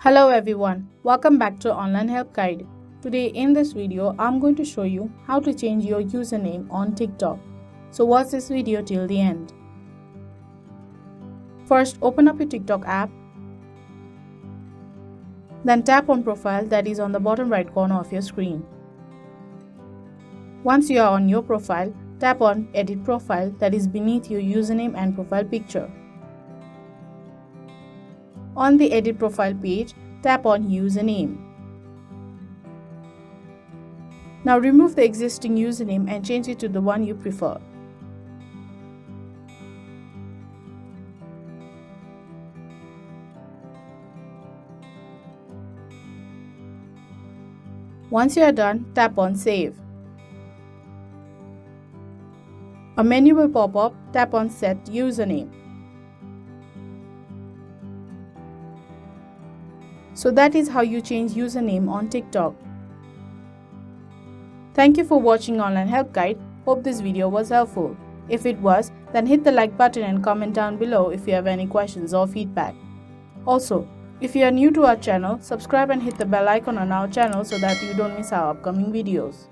Hello everyone, welcome back to Online Help Guide. Today in this video, I'm going to show you how to change your username on TikTok. So watch this video till the end. First, open up your TikTok app. Then tap on Profile that is on the bottom right corner of your screen. Once you are on your profile, tap on Edit Profile that is beneath your username and profile picture. On the Edit Profile page, tap on Username. Now remove the existing username and change it to the one you prefer. Once you are done, tap on Save. A menu will pop up, tap on Set Username. So that is how you change username on TikTok. Thank you for watching Online Help Guide. Hope this video was helpful. If it was, then hit the like button and comment down below if you have any questions or feedback. Also, if you are new to our channel, subscribe and hit the bell icon on our channel so that you don't miss our upcoming videos.